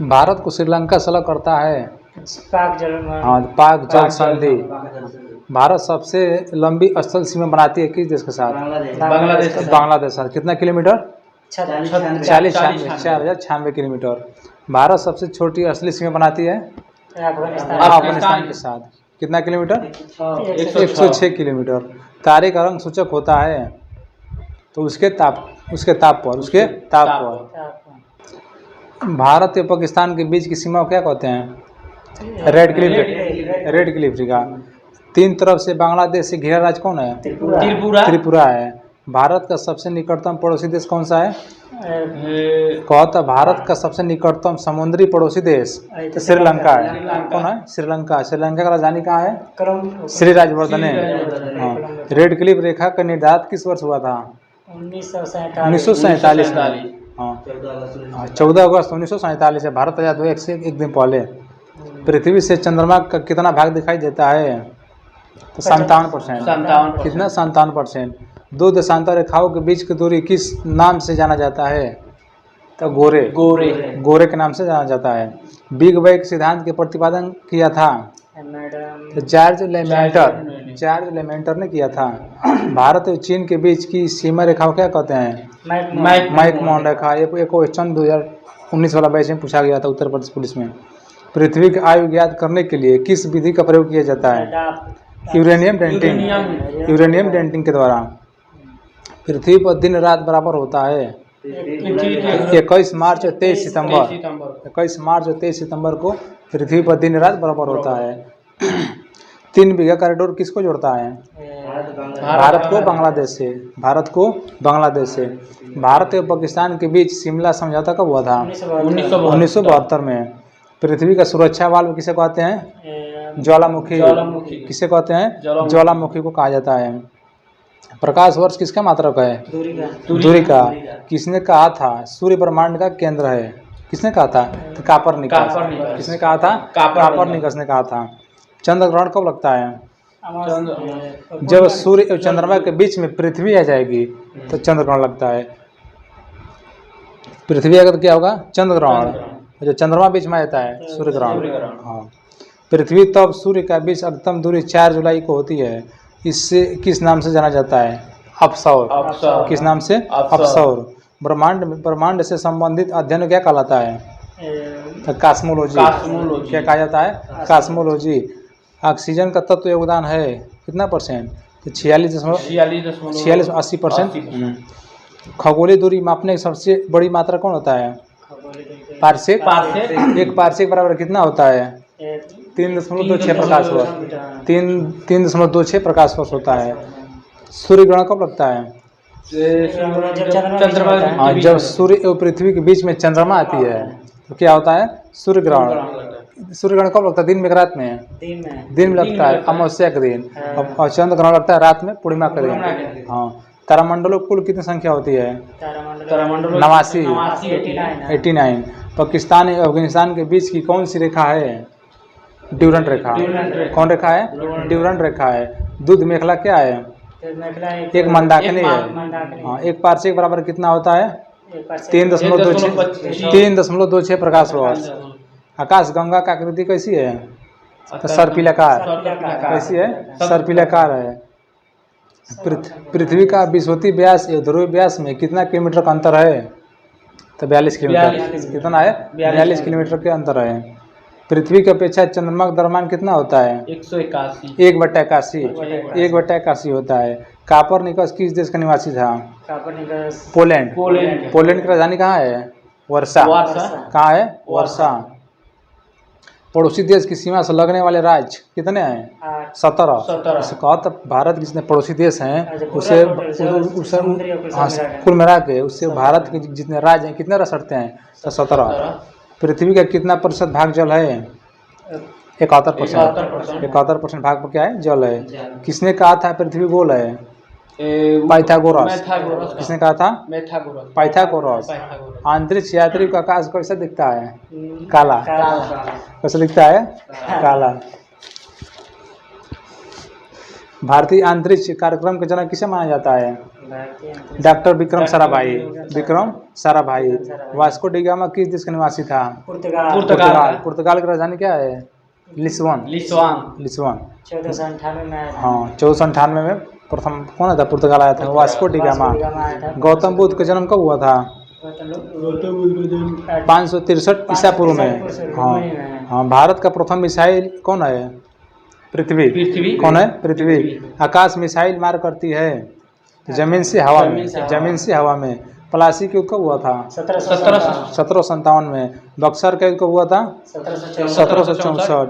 भारत को श्रीलंका से अलग करता है पाक जल हाँ पाक जल संधि। भारत सबसे लंबी स्थल सीमा बनाती है किस देश के साथ? बांग्लादेश के बांग्लादेश साथ। कितना किलोमीटर? 4096 किलोमीटर। भारत सबसे छोटी असली सीमा बनाती है अफगानिस्तान के साथ। कितना किलोमीटर? 106 किलोमीटर। तारे का रंग सूचक होता है तो उसके ताप पर भारत और पाकिस्तान के बीच की सीमा को क्या कहते हैं? रेड क्लिफ रेखा। तीन तरफ से बांग्लादेश से घिरा राज्य कौन है? त्रिपुरा है। भारत का सबसे निकटतम पड़ोसी देश कौन सा है? कहता भारत का सबसे निकटतम समुद्री पड़ोसी देश श्रीलंका है। कौन है? श्रीलंका। श्रीलंका का राजधानी कहाँ है? श्री राजवर्धन है। हाँ। रेड क्लिफ रेखा का निर्धारण किस वर्ष हुआ था? 1947 में। हाँ 14 अगस्त 1947 है। भारत आजाद हुआ एक दिन पहले। पृथ्वी से चंद्रमा का कितना भाग दिखाई देता है? तो 57%। कितना? 57%। दो देशांतर रेखाओं के बीच की दूरी किस नाम से जाना जाता है? तो गोरे के नाम से जाना जाता है। बिग बैंग सिद्धांत के प्रतिपादन किया था तो जॉर्ज लेमेंटर ने किया था। भारत और चीन के बीच की सीमा रेखा को क्या कहते हैं? मैकमोहन रेखा। ये क्वेश्चन 2019 वाला बैच में पूछा गया था उत्तर प्रदेश पुलिस में। पृथ्वी की आयु ज्ञात करने के लिए किस विधि का प्रयोग किया जाता है? यूरेनियम डेटिंग के द्वारा। पृथ्वी पर दिन रात बराबर होता है 21 मार्च और 23 सितंबर को पृथ्वी पर दिन रात बराबर होता है। 3 बीघा कॉरिडोर किसको जोड़ता है? भारत को बांग्लादेश से। भारत और पाकिस्तान के बीच शिमला समझौता कब हुआ था? 1972 में। पृथ्वी का सुरक्षा वाल्व किसे कहते हैं? ज्वालामुखी। किसे कहते हैं? ज्वालामुखी को कहा जाता है। प्रकाश वर्ष किसका मात्रक है? दूरी का। किसने कहा था सूर्य ब्रह्मांड का केंद्र है? किसने कहा था? तो कापरनिकस। किसने कहा था? कापरनिकस ने कहा था। चंद्र ग्रहण कब लगता है? जब सूर्य और चंद्रमा के बीच में पृथ्वी आ जाएगी तो चंद्र ग्रहण लगता है। पृथ्वी अगर क्या होगा? चंद्र ग्रहण। जो चंद्रमा बीच में आता है सूर्य ग्रहण। हाँ। पृथ्वी तब सूर्य का बीच अधिकतम दूरी 4 जुलाई को होती है। इससे किस नाम से जाना जाता है? अपसौर। किस नाम से? अपसौर। ब्रह्मांड से संबंधित अध्ययन क्या कहलाता है? कॉस्मोलॉजी। क्या कहा जाता है? कॉस्मोलॉजी। ऑक्सीजन का तत्व योगदान है कितना %? तो 80%। खगोलीय दूरी मापने की सबसे बड़ी मात्रा कौन होता है? पार्सेक। एक पार्सेक बराबर कितना होता है? 3.26 प्रकाश वर्ष। 3.26 प्रकाश वर्ष होता है। सूर्य ग्रहण कब लगता है? हाँ जब सूर्य और पृथ्वी के बीच में चंद्रमा आती है तो क्या होता है? सूर्य ग्रहण। सूर्य ग्रहण कब लगता है? दिन में रात में? दिन में लगता है अमावस्या के दिन। और चंद्र ग्रहण लगता है रात में पूर्णिमा के दिन। हाँ। तारामंडलों कुल कितनी संख्या होती है? 89। पाकिस्तान और अफगानिस्तान के बीच की कौन सी रेखा है? ड्यूरेंट रेखा। कौन रेखा है? ड्यूरेंट रेखा है। दूध मेखला क्या है? एक मंदाकिनी है। हाँ। एक पार्सेक बराबर कितना होता है? 3.26 प्रकाश वर्ष। आकाश गंगा का आकृति कैसी है? तो सर्पिलाकार। कैसी है? सर्पिलाकार है। पृथ्वी का विषुवतीय व्यास और ध्रुवीय व्यास में कितना किलोमीटर का अंतर है? तो 42 किलोमीटर। कितना है? 42 किलोमीटर के अंतर है। पृथ्वी की अपेक्षा चंद्रमा का द्रव्यमान कितना होता है? 1/81 होता है। कापरनिकस किस देश का निवासी था? पोलैंड। पोलैंड की राजधानी कहाँ है? वर्सा। कहाँ है? वर्सा। पड़ोसी देश की सीमा से लगने वाले राज्य कितने हैं? 17। इसे कहा तो भारत के जितने पड़ोसी देश हैं उसे कुल मिला के उससे भारत के जितने राज्य हैं कितने रह सकते हैं? तो 17। पृथ्वी का कितना प्रतिशत भाग जल है? 71%। 71% भाग पर क्या है? जल है। किसने कहा था पृथ्वी गोल है? पाइथागोरस। किसने कहा था? पाइथागोरस। अंतरिक्ष यात्री का आकाश कैसा दिखता है? काला। कैसा दिखता है? काला। भारतीय अंतरिक्ष कार्यक्रम के जनक किसे माना जाता है? Doctor Vikram Sarabhai. Vikram Sarabhai. Vasco D gamma किस देश का निवासी था? पुर्तगाल। पुर्तगाल की राजधानी क्या है? लिस्बन। लिस्बन। 1498 में आया था। हाँ, 1498 में प्रथम कौन आया था? पुर्तगाल आया था। Vasco D gamma. Gautam Buddha का जन्म कब हुआ था? 563 ईसा पूर्व में। हाँ हाँ। भारत का प्रथम मिसाइल कौन है? पृथ्वी। कौन है? पृथ्वी। आकाश मिसाइल मार करती है जमीन से हवा में। जमीन से हवा में। प्लासी का युद्ध कब हुआ था? 1757 में। बक्सर का युद्ध कब हुआ था? 1764।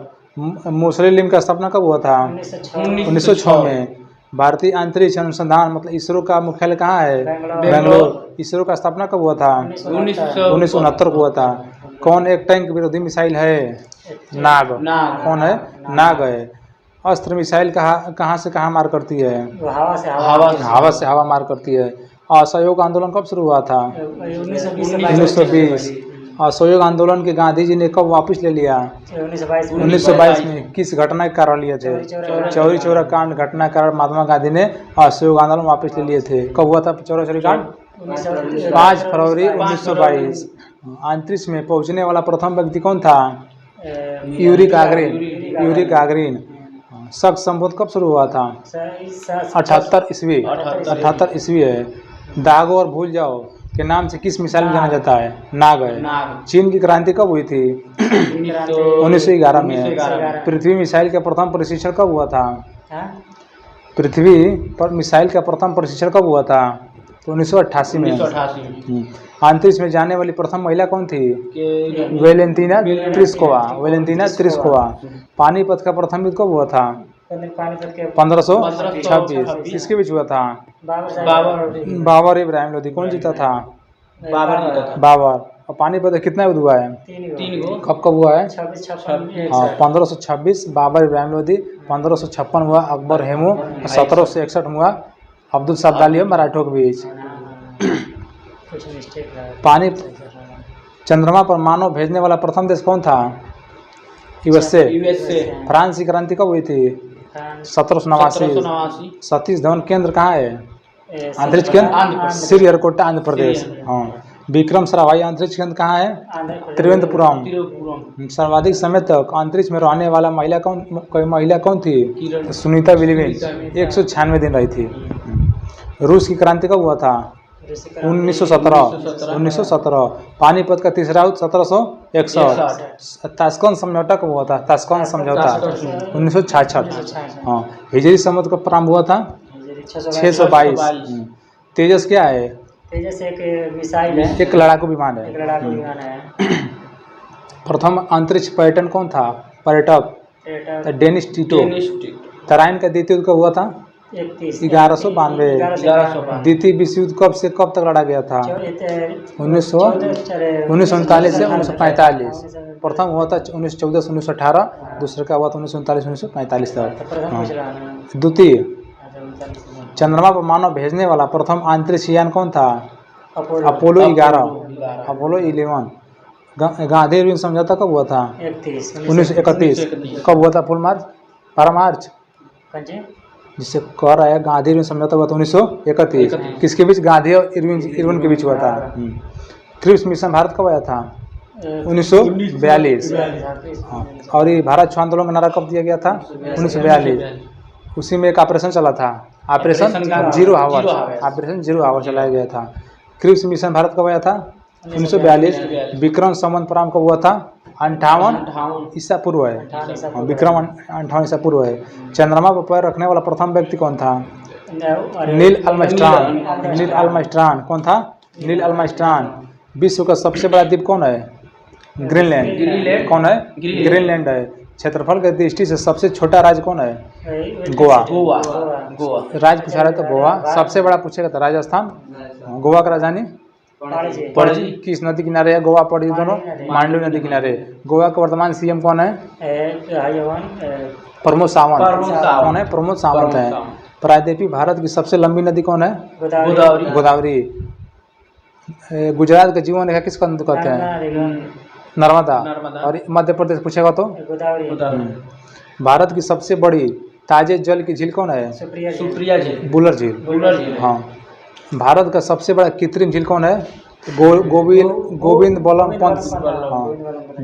मुस्लिम का स्थापना कब हुआ था? 1906 में। भारतीय अंतरिक्ष अनुसंधान मतलब इसरो का मुख्यालय कहाँ है? बेंगलोर। इसरो का स्थापना कब हुआ था? 1969 को हुआ था। कौन एक टैंक विरोधी मिसाइल है? नाग। कौन है? नाग है। अस्त्र मिसाइल कहाँ से कहाँ मार करती है? हवा से हवा मार करती है। असहयोग आंदोलन कब शुरू हुआ था? 1920। असहयोग आंदोलन के गांधी जी ने कब वापस ले लिया? 1922 में। किस घटना के कारण लिए थे? चौरी चौरा कांड घटना के कारण महात्मा गांधी ने असहयोग आंदोलन वापस ले लिए थे। कब हुआ था चौरा चौरी कांड? 5 फरवरी 1922। अंतरिक्ष में पहुंचने वाला प्रथम व्यक्ति कौन था? Yuri Gagarin. शक संबोध कब शुरू हुआ था? 78 ईस्वी है। दागो और भूल जाओ के नाम से किस मिसाइल में जाना जाता है? नाग है। चीन की क्रांति कब हुई थी? 1911 में। पृथ्वी मिसाइल का प्रथम परीक्षण कब हुआ था? पृथ्वी पर मिसाइल का प्रथम परीक्षण कब हुआ था? 1988 में। अंतरिक्ष में जाने वाली प्रथम महिला कौन थी? वेलेंटीना त्रिस्कोवा। पानीपत का प्रथम युद्ध कब हुआ था? 1526। किसके बीच हुआ था? बाबर इब्राहिम लोधी। कौन जीता था? बाबर। और पानीपत कितना युद्ध हुआ है? 3 कब हुआ है? 1526 बाबर इब्राहिम लोधी। 1556 हुआ अकबर हेमू। 1761 हुआ अब्दुल सत्ताली और मराठों के बीच। पानी चंद्रमा पर मानव भेजने वाला प्रथम देश कौन था? यूएसए। फ्रांस की क्रांति कब हुई थी? 1789। सतीश धवन केंद्र कहाँ है? अंतरिक्ष केंद्र श्रीहरिकोटा आंध्र प्रदेश। हाँ। विक्रम साराभाई अंतरिक्ष केंद्र कहाँ है? त्रिवेंद्रपुरम। सर्वाधिक समय तक अंतरिक्ष में रहने वाला महिला कौन थी? सुनीता विलियम्स। 196 दिन रही थी। रूस की क्रांति कब हुआ था? 1917। पानीपत का तीसरा युद्ध 1761। ताशकंद समझौता कब हुआ था? ताशकंद समझौता 1966। हाँ। हिजरी संवत कब प्रारंभ हुआ था? 622। तेजस क्या है? तेजस एक मिसाइल है। एक लड़ाकू विमान है। प्रथम अंतरिक्ष पर्यटन कौन था? पर्यटक डेनिस टिटो। तराइन का द्वितीय युद्ध कब हुआ था? 1192। द्वितीय विश्व युद्ध कब से कब तक लड़ा गया था? 1939 से 1945। प्रथम हुआ था 1914 से 1918। दूसरे का हुआ था 1939 1945 तक। द्वितीय चंद्रमा पर मानव भेजने वाला प्रथम अंतरिक्ष यान कौन था? अपोलो 11। अपोलो 11। गांधी इरविन समझौता कब हुआ था? 1931। कब हुआ था? 12 मार्च। जिससे कह रहा है गांधी इरविन समझौता हुआ था 1931। किसके बीच? गांधी और इरविन के बीच हुआ था। क्रिप्स मिशन भारत कब आया था? 1942। हाँ। और ये भारत छोड़ो आंदोलन का नारा कब दिया गया था? 1942। उसी में एक ऑपरेशन चला था, ऑपरेशन जीरो आवर चलाया गया था। क्रिप्स मिशन भारत कब आया था? 1942। विक्रम संवत प्रारंभ कब हुआ था? 58 ईसा पूर्व है। विक्रम 58 ईसा पूर्व है। चंद्रमा पर पैर रखने वाला प्रथम व्यक्ति कौन था? Neil Armstrong. कौन था? Neil Armstrong. विश्व का सबसे बड़ा द्वीप कौन है? ग्रीनलैंड। कौन है? ग्रीनलैंड है। क्षेत्रफल की दृष्टि से सबसे छोटा राज्य कौन है? गोवा। राज्य पूछा रहे तो गोवा। सबसे बड़ा पूछेगा तो राजस्थान। गोवा का राजधानी पणजी। किस नदी किनारे है गोवा पणजी दोनों? मांडवी नदी किनारे। गोवा का वर्तमान सीएम कौन है? प्रमोद सावंत। कौन है? प्रमोद सावंत है। प्रायद्वीपीय भारत की सबसे लंबी नदी कौन है? गोदावरी। गुजरात का जीवन रेखा किसको कहते हैं? नर्मदा। और मध्य प्रदेश पूछेगा तो भारत की सबसे बड़ी ताजे जल की झील कौन है? सुप्रिया झील। बुलर झील। हाँ। भारत का सबसे बड़ा कृत्रिम झील कौन है? गोविंद बल्लभ पंत। हाँ।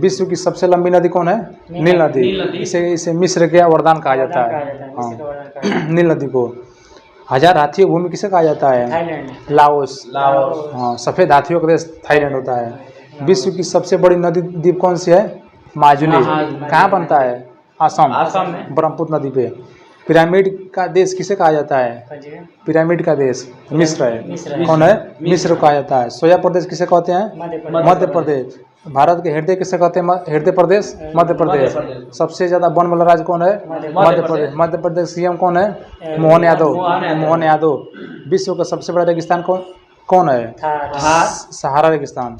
विश्व की सबसे लंबी नदी कौन है? नील नदी। इसे मिस्र का वरदान कहा जाता है। हाँ। नील नदी को। 1000 हाथियों भूमि किसे कहा जाता है? थाईलैंड। लाओस। हाँ। सफेद हाथियों का देश थाईलैंड होता है। विश्व की सबसे बड़ी नदी द्वीप कौन सी है? माजुली। कहाँ बनता है? असम में, ब्रह्मपुत्र नदी पे। पिरामिड का देश किसे कहा जाता है? पिरामिड का देश मिस्र है। कौन है? मिस्र कहा जाता है। सोया प्रदेश किसे कहते हैं? मध्य प्रदेश। भारत के हृदय किसे कहते हैं? हृदय प्रदेश मध्य प्रदेश। सबसे ज्यादा वन वाला राज्य कौन है? मध्य प्रदेश। मध्य प्रदेश सीएम कौन है? मोहन यादव। विश्व का सबसे बड़ा रेगिस्तान कौन है? सहारा रेगिस्तान।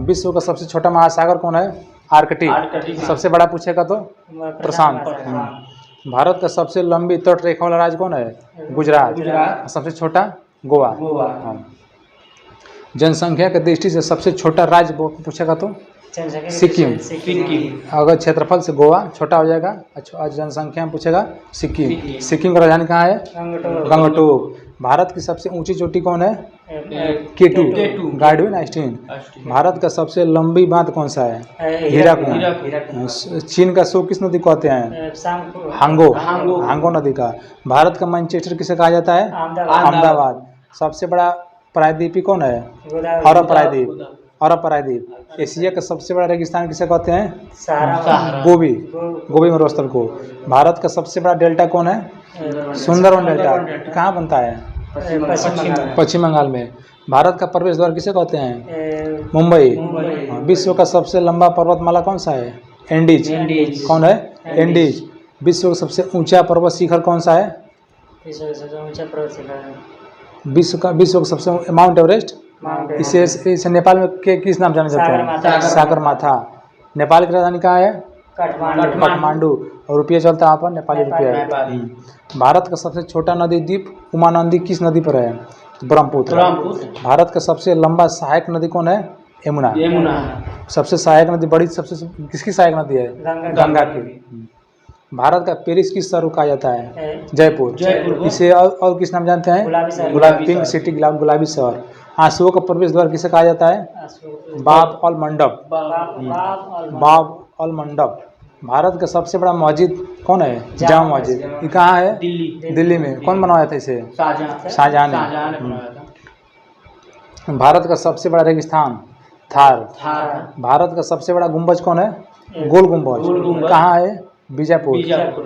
विश्व का सबसे छोटा महासागर कौन है? आर्कटिक। सबसे बड़ा पूछेगा तो प्रशांत। भारत का सबसे लंबी तट रेखा वाला राज्य कौन है? गुजरात। सबसे छोटा गोवा। हाँ। जनसंख्या की दृष्टि से सबसे छोटा राज्य पूछेगा तो सिक्किम। अगर क्षेत्रफल से गोवा छोटा हो जाएगा। अच्छा, जनसंख्या में पूछेगा सिक्किम का राजधानी कहाँ है? गंगटोक। भारत की सबसे ऊंची चोटी कौन है? केटू। Godwin Einstein. भारत का सबसे लंबी बांध कौन सा है? हीराकुंड। चीन का शो किस नदी कहते हैं? हांगो नदी का। भारत का मैनचेस्टर किसे कहा जाता है? अहमदाबाद। सबसे बड़ा प्रायद्वीपी कौन है? अरब प्रायद्वीप। एशिया का सबसे बड़ा रेगिस्तान किसे कहते हैं? गोबी मरुस्थल को। भारत का सबसे बड़ा डेल्टा कौन है? सुंदरवन डेल्टा। कहाँ बनता है? पश्चिम बंगाल में। भारत का प्रवेश द्वार किसे कहते हैं? मुंबई। विश्व का सबसे लंबा पर्वतमाला कौन सा है? एंडीज। कौन है? एंडीज। विश्व का सबसे ऊंचा पर्वत शिखर कौन सा है? विश्व का सबसे माउंट एवरेस्ट। इसे नेपाल में किस नाम जाना जाता है? सागरमाथा। नेपाल की राजधानी कहाँ है? काठमांडू। और रुपया चलता है यहाँ पर नेपाली रुपया है। भारत का सबसे छोटा नदी द्वीप उमानंदी किस नदी पर है? ब्रह्मपुत्र। भारत का सबसे लंबा सहायक नदी कौन है? यमुना। सबसे सहायक नदी बड़ी सबसे किसकी सहायक नदी है? गंगा की। भारत का पेरिस किस शहर को कहा जाता है? जयपुर। इसे और किस नाम जानते हैं? गुलाबी पिंक सिटी, गुलाबी शहर। आंसुओं का प्रवेश द्वार किसे कहा जाता है? बाब अल मंडप। भारत का सबसे बड़ा मस्जिद कौन है? जामा मस्जिद। ये कहाँ है? दिल्ली में। कौन बनवाया था इसे? शाहजहां ने। भारत का सबसे बड़ा रेगिस्तान थार। भारत का सबसे बड़ा गुंबज कौन है? गोल गुंबज। कहाँ है? बीजापुर,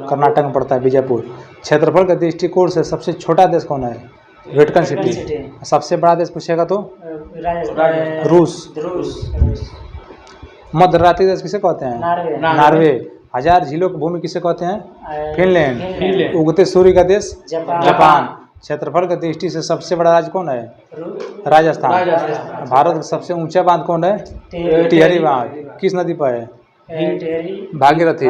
कर्नाटक में पड़ता है बीजापुर। क्षेत्रफल के दृष्टिकोण से सबसे छोटा देश कौन है? Vatican city. सबसे बड़ा देश पूछेगा तो रूस। मध्यरात्रि देश किसे कहते हैं? नॉर्वे। 1000 झीलों की भूमि किसे कहते हैं? फिनलैंड। उगते सूर्य का देश? जापान। क्षेत्रफल की दृष्टि से सबसे बड़ा राज्य कौन है? राजस्थान। भारत का सबसे ऊंचा बांध कौन है? टिहरी बांध। किस नदी पर है? भागीरथी।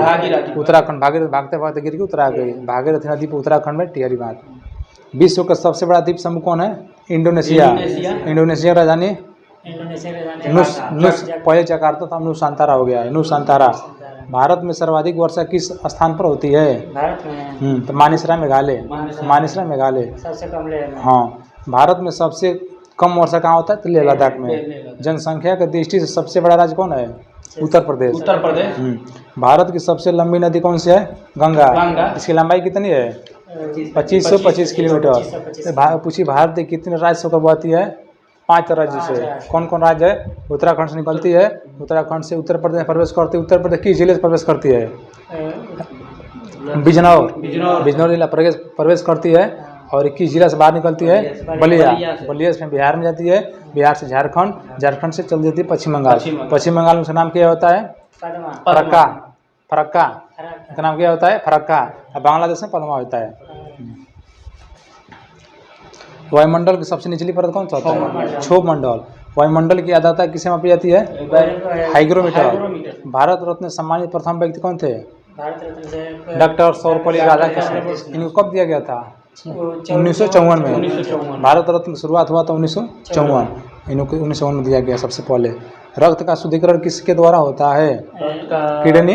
उत्तराखंड। भागीरथी भागते भागते गिर के उतरा गई। भागीरथी नदी पर उत्तराखंड में टिहरी बांध। विश्व का सबसे बड़ा द्वीप समूह कौन है? इंडोनेशिया। इंडोनेशिया राजधानी पहले जकार्ता था, नुसांतारा हो गया है। नुसांतारा। भारत में सर्वाधिक वर्षा किस स्थान पर होती है? भारत में तो मानेसरा मेघालय। सबसे कम लेह। हाँ। भारत में सबसे कम वर्षा कहाँ होता है? तो लेह लद्दाख में। जनसंख्या की दृष्टि से सबसे बड़ा राज्य कौन है? उत्तर प्रदेश। भारत की सबसे लंबी नदी कौन सी है? गंगा। इसकी लंबाई कितनी है? 2525 किलोमीटर। पूछी भारत की कितने राज्य से होकर बहती है? 5 राज्य से। कौन कौन राज्य है? उत्तराखंड से निकलती है। उत्तराखंड से उत्तर प्रदेश प्रवेश करती है। उत्तर प्रदेश किस जिले से प्रवेश करती है? बिजनौर जिला प्रवेश करती है। और 21 जिला से बाहर निकलती है? बलिया से बिहार में जाती है। बिहार से झारखंड से चल जाती है पश्चिम बंगाल। पश्चिम बंगाल में उसका नाम क्या होता है? फरक्का। इसका नाम क्या होता है? फरक्का। और बांग्लादेश में पदमा होता है। वायुमंडल की सबसे निचली परत कौन सा होता है? क्षोभ मंडल। वायुमंडल की आर्द्रता किसे मापी जाती है? हाइग्रोमीटर। भारत रत्न सम्मानित प्रथम व्यक्ति कौन थे? डॉक्टर सर्वपल्ली राधाकृष्णन। इनको कब दिया गया था? 1954 में। भारत रत्न की शुरुआत हुआ था 1954। इनको 1954 में दिया गया सबसे पहले। रक्त का शुद्धिकरण किसके द्वारा होता है? किडनी।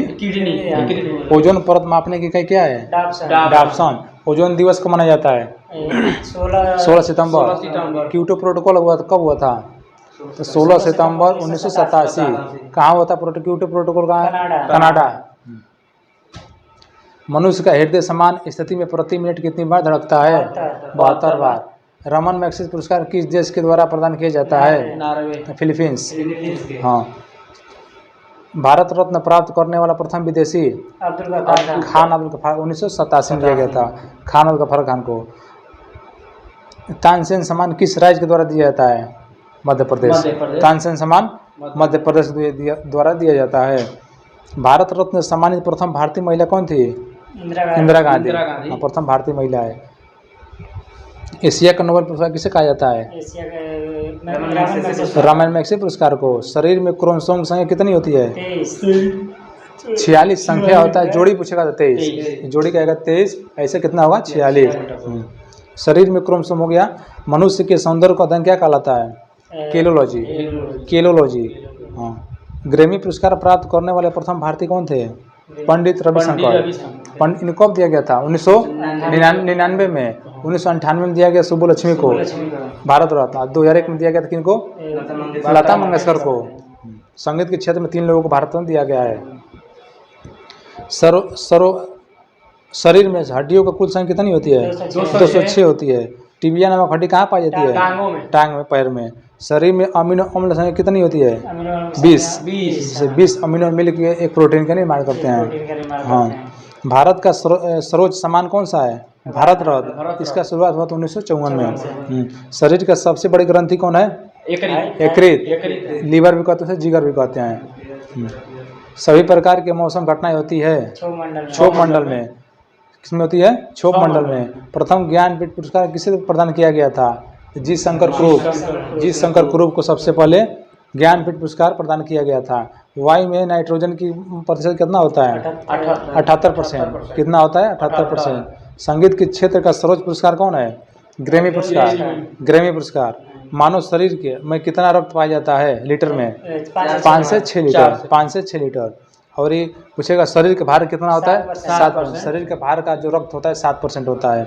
ओजोन परत मापने की इकाई क्या है? डाप्सन। ओजोन दिवस कब मनाया जाता है? 16 सितंबर। क्योटो प्रोटोकॉल हुआ कब हुआ था? तो 16 सितंबर 1987। कहाँ हुआ था क्योटो प्रोटोकॉल? कहाँ? कनाडा। मनुष्य का हृदय समान स्थिति में प्रति मिनट कितनी बार धड़कता है? 72 बार। रमन मैग्सेसे पुरस्कार किस देश के द्वारा प्रदान किया जाता है? फिलीपींस। हाँ। भारत रत्न प्राप्त करने वाला प्रथम विदेशी? खान अब्दुल गफ्फार। 1987 में दिया गया था खान अब्दुल गफ्फार खान को। तानसेन सम्मान किस राज्य के द्वारा दिया जाता है? मध्य प्रदेश। तानसेन सम्मान मध्य प्रदेश द्वारा दिया जाता है। भारत रत्न सम्मानित प्रथम भारतीय महिला कौन थी? इंदिरा गांधी। प्रथम भारतीय महिला है। एशिया का नोबेल पुरस्कार किसे कहा जाता है? रमन मैग्सेसे पुरस्कार को। शरीर में क्रोमोसोम की संख्या कितनी होती है? 46 संख्या होता है। जोड़ी पूछेगा तो 23, जोड़ी कहेगा 23, ऐसे कितना होगा? 46। शरीर में क्रोमोसोम हो गया। मनुष्य के सौंदर्य का अध्ययन क्या कहलाता है? केलोलॉजी। केलोलॉजी। हाँ। ग्रैमी पुरस्कार प्राप्त करने वाले प्रथम भारतीय कौन थे? पंडित रविशंकर। इनको कब दिया गया था? 1999 में। 1998 में दिया गया सुब्बुलक्ष्मी को भारत रत्न। 2001 में दिया गया था किनको? लता मंगेशकर को। संगीत के क्षेत्र में 3 लोगों को भारत रत्न दिया गया है। शरीर में हड्डियों का कुल संख्या कितनी होती है? 206 होती है। टिबिया नामक हड्डी कहाँ पाई जाती है? टांग में, पैर में। शरीर में अमीनो अम्ल संख्या कितनी होती है? 20 अमीनो अम्ल के एक प्रोटीन का निर्माण करते हैं। हाँ। भारत का सर्वोच्च सम्मान कौन सा है? भारत रत्न। इसका शुरुआत हुआ था 1954 में। शरीर का सबसे बड़ी ग्रंथि कौन है? यकृत। लीवर भी कहते हैं, जिगर भी कहते हैं। सभी प्रकार के मौसम घटनाएं होती है क्षोभ मंडल में। किसमें होती है? क्षोभ मंडल में। प्रथम ज्ञानपीठ पुरस्कार किसे प्रदान किया गया था? जी शंकर कुरूप को सबसे पहले ज्ञानपीठ पुरस्कार प्रदान किया गया था। वायु में नाइट्रोजन की प्रतिशत कितना होता है? 78%। कितना होता है? 78%। संगीत के क्षेत्र का सर्वोच्च पुरस्कार कौन है? ग्रैमी पुरस्कार। ग्रैमी पुरस्कार। मानव शरीर के में कितना रक्त पाया जाता है लीटर में? 5 से 6 लीटर। 5 से 6 लीटर। और ये पूछेगा शरीर का भार कितना होता है? 7%। शरीर के भार का जो रक्त होता है 7% होता है।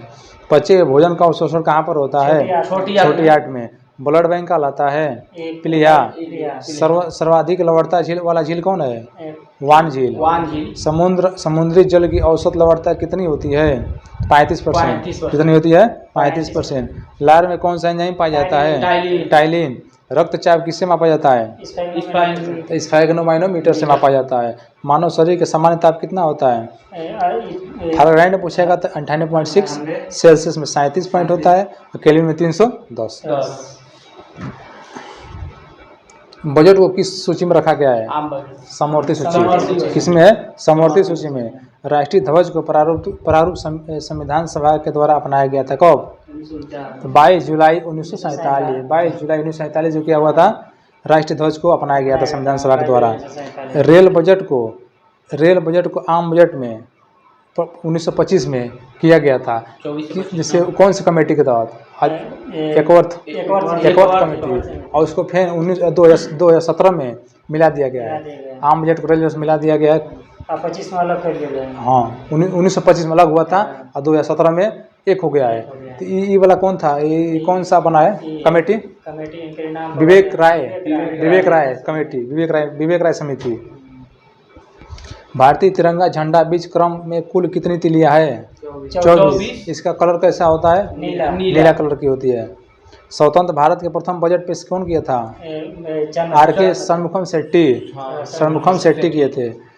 पचे हुए भोजन का अवशोषण कहाँ पर होता है? छोटी आंत में। ब्लड बैंक का लाता है प्लिया। सर्वाधिक लवणता झील वाला झील कौन है? वान झील। समुद्री जल की औसत लवणता कितनी होती है? 35%। कितनी होती है? 35%। लार में कौन सा एंजाइम पाया जाता है? टाइलिन। रक्तचाप किससे मापा जाता है? स्फैग्नोमाइनोमीटर से मापा जाता है। मानव शरीर के सामान्य ताप कितना होता है? फारेनहाइट में पूछेगा तो 98.6, सेल्सियस में 37 पॉइंट होता है, केल्विन में 310। बजट को किस सूची में रखा गया है? समवर्ती सूची। किसमें है? समवर्ती सूची में। राष्ट्रीय ध्वज को प्रारूप संविधान सभा के द्वारा अपनाया गया था कब? 22 जुलाई 1947। 22 जुलाई 1947 जो क्या हुआ था? राष्ट्रीय ध्वज को अपनाया गया था संविधान सभा के द्वारा। रेल बजट को आम बजट में 1925 में किया गया था। जिससे कौन सी कमेटी के तहत? एकवर्थ कमेटी। और उसको फिर 2017 में मिला दिया गया है। आम बजट को रेल बजट से मिला दिया गया है। 25 में अलग कर दिया गया। हाँ, 1925 में अलग हुआ था और 2017 में एक हो गया है। तो ये वाला कौन था? ये कौन सा बना है कमेटी? इनके नाम विवेक राय कमेटी। विवेक राय समिति। भारतीय तिरंगा झंडा बीज क्रम में कुल कितनी तिलियां है? 24। इसका कलर कैसा होता है? नीला कलर की होती है। स्वतंत्र भारत के प्रथम बजट पेश कौन किया था? आर.के. षणमुखम शेट्टी किए थे।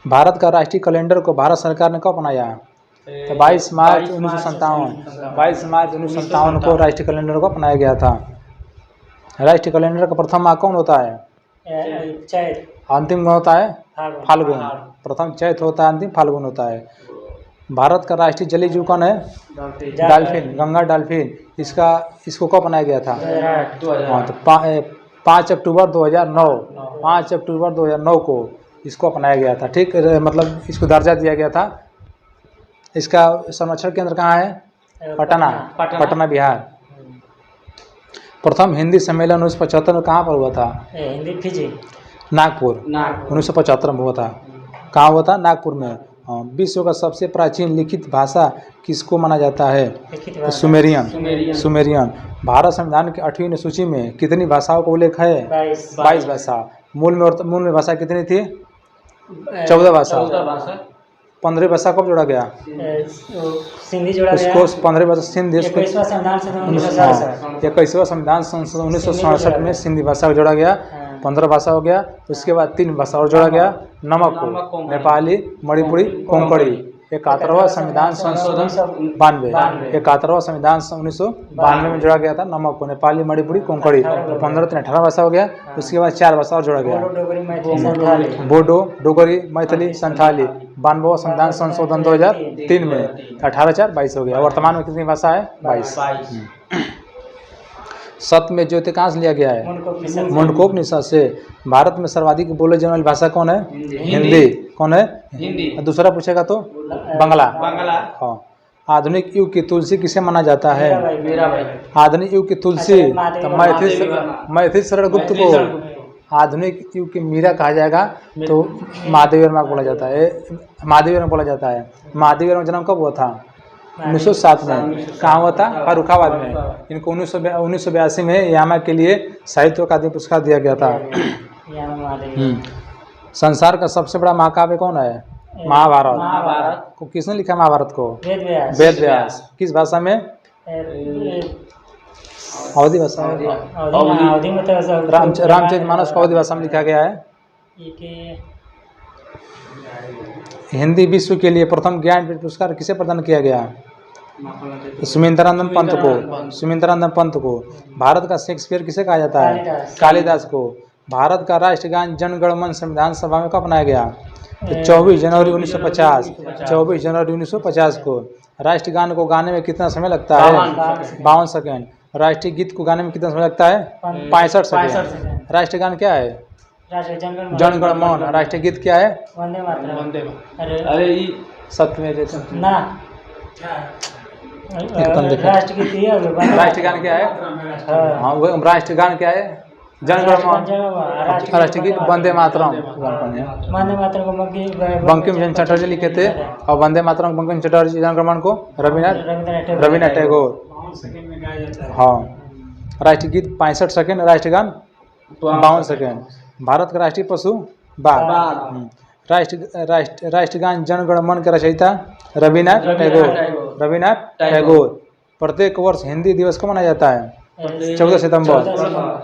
भारत का राष्ट्रीय कैलेंडर को भारत सरकार ने कब बनाया? तो 22 मार्च 1957 को राष्ट्रीय कैलेंडर को अपनाया गया था। राष्ट्रीय कैलेंडर का प्रथम माह कौन होता है? अंतिम कौन होता है? फाल्गुन। प्रथम चैत होता है, अंतिम फाल्गुन होता है। भारत का राष्ट्रीय जलीय जीव कौन है? डॉल्फिन। गंगा डॉल्फिन। इसको कब बनाया गया था? हाँ, तो 5 अक्टूबर 2009 को इसको अपनाया गया था। ठीक, मतलब इसको दर्जा दिया गया था। इसका संरक्षण केंद्र कहाँ है? पटना बिहार। प्रथम हिंदी सम्मेलन 1975 में कहाँ पर हुआ था? हिंदी फिजी। नागपुर। 1975 में हुआ था। कहाँ हुआ था? नागपुर में। हाँ, विश्व का सबसे प्राचीन लिखित भाषा किसको माना जाता है? लिखित भाषा सुमेरियन। सुमेरियन। भारत संविधान की 8वीं सूची में कितनी भाषाओं का उल्लेख है? 22 भाषा। मूल में भाषा कितनी थी? 14 भाषा। 15 भाषा कब जोड़ा गया? सिंधी जोड़ा गया। उसको 15 भाषा सिंधी, 21वां संविधान संशोधन 21वां संविधान संशोधन 1967 में सिंधी भाषा को जोड़ा गया। 15 भाषा हो गया। उसके बाद 3 भाषा और जोड़ा गया, नमक को, नेपाली, मणिपुरी, कोंकणी। 71वां संविधान संशोधन 92, 71वां संविधान 1992 में जोड़ा गया था नमक को, नेपाली, मणिपुरी, कोंकणी। 15 3 18 भाषा हो गया। उसके बाद 4 भाषा और जोड़ा गया, बोडो, डोगरी, मैथिली, संथाली। 92वां संविधान संशोधन 2003 में 18 4 22 हो गया। वर्तमान में कितनी भाषा है? 22। सत्य में ज्योति कहाँ से लिया गया है? मुंडकोपनिषद से। भारत में सर्वाधिक बोले जाने वाली भाषा कौन है? हिंदी। कौन है? हिंदी। दूसरा पूछेगा तो बांग्ला। हाँ। आधुनिक युग की तुलसी किसे माना जाता है? आधुनिक युग की तुलसी तो मैथिली शरण गुप्त को आधुनिक युग की मीरा कहा जाएगा। तो महादेव वर्मा बोला जाता है। महादेव वर्मा बोला जाता है। महादेव वर्मा जन्म कब हुआ था? 1907 में। कहाँ हुआ था? फर्रुखाबाद में। इनको 1982 में यामा के लिए साहित्य अकादमी पुरस्कार दिया गया था। संसार का सबसे बड़ा महाकाव्य कौन है? महाभारत को किसने लिखा? महाभारत को वेद व्यास। किस भाषा में? अवधी भाषा। रामचरितमानस को अवधी भाषा में लिखा गया है। हिंदी विश्व के लिए प्रथम ज्ञानपीठ पुरस्कार किसे प्रदान किया गया? सुमित्रानंद पंत को। सुमित्रानंद पंत को। भारत का शेक्सपियर किसे कहा जाता है? कालिदास को। भारत का राष्ट्रगान जन गण मन संविधान सभा में कब बनाया गया? 24 जनवरी 1950। 24 जनवरी 1950 को। राष्ट्रगान को गाने में कितना समय लगता है? 52 सेकेंड। राष्ट्रीय गीत को गाने में कितना समय लगता है? 65 सेकेंड। राष्ट्रगान क्या है? जन गण मन। राष्ट्रीय गीत क्या है? वंदे मातरम। अरे सत्य में ना राष्ट्रगान क्या है? हाँ, राष्ट्रगान क्या है? जन गण मन। राष्ट्रीय गीत वंदे मातरम। वंदे मातरम को बंकिम चंद्र चटर्जी लिखे थे और वंदे मातरम बंकिम चटर्जी, जन गण मन को रविन्द्रनाथ टैगोर। हाँ। राष्ट्रीय गीत 65 सेकेंड। राष्ट्रगान 52 सेकेंड। भारत का राष्ट्रीय पशु बाघ। राष्ट्रगान जन गण मन के रचयिता रविन्द्रनाथ टैगोर। रविन्द्रनाथ टैगोर। प्रत्येक वर्ष हिंदी दिवस को मनाया जाता है? 14 सितंबर।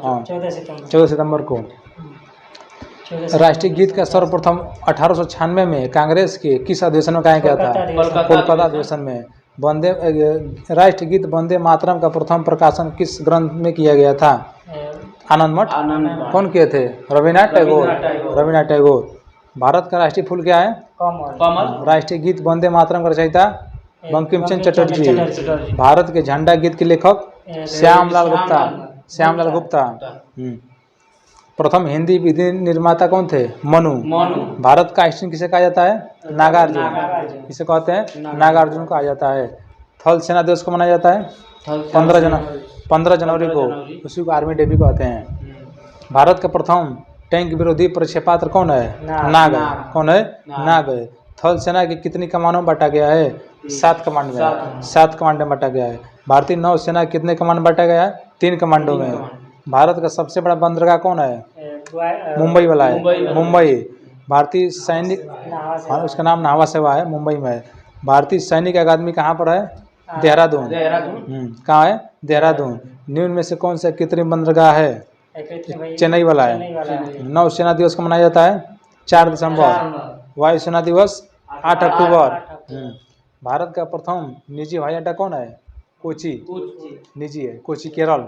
हाँ, 14 सितंबर को। राष्ट्रीय गीत का सर्वप्रथम 1896 में कांग्रेस के किस अधिवेशन में गाया गया था? कोलकाता अधिवेशन में। राष्ट्रीय गीत वंदे मातरम का प्रथम प्रकाशन किस ग्रंथ में किया गया था? आनंद मठ। कौन किए थे? रविन्द्रनाथ टैगोर। रविन्द्रनाथ टैगोर। भारत का राष्ट्रीय फूल क्या है? कमल। राष्ट्रीय गीत वंदे मातरम का रचयिता बंकिम चंद्र चटर्जी। भारत के झंडा गीत के लेखक श्यामलाल गुप्ता। श्यामलाल गुप्ता। प्रथम हिंदी विधि निर्माता कौन थे? मनु। भारत का आइंस्टीन किसे कहा जाता है? नागार्जुन। किसे कहते हैं? नागार्जुन कहा जाता है। थल सेना दिवस को मनाया जाता है 15 जनवरी को। उसी को आर्मी डे भी कहते हैं। भारत का प्रथम टैंक विरोधी प्रक्षेपास्त्र कौन है? नाग। कौन है? नाग। थल सेना की कितनी कमानों में बांटा गया है? 7 कमांड में। 7 कमांड में बांटा गया है। भारतीय नौसेना कितने कमांड में बांटा गया है? 3 कमांडों में। भारत का सबसे बड़ा बंदरगाह कौन है? मुंबई वाला है। मुंबई। भारतीय सैनिक, उसका नाम नावा सेवा है, मुंबई में है। भारतीय सैनिक अकादमी कहाँ पर है? देहरादून। कहाँ है? देहरादून। निम्न में से कौन सा कृत्रिम बंदरगाह है? चेन्नई वाला है। नौसेना दिवस को मनाया जाता है 4 दिसंबर। वायुसेना दिवस 8 अक्टूबर। भारत का प्रथम निजी हवाई अड्डा कौन है? कोची। निजी है, कोची केरल।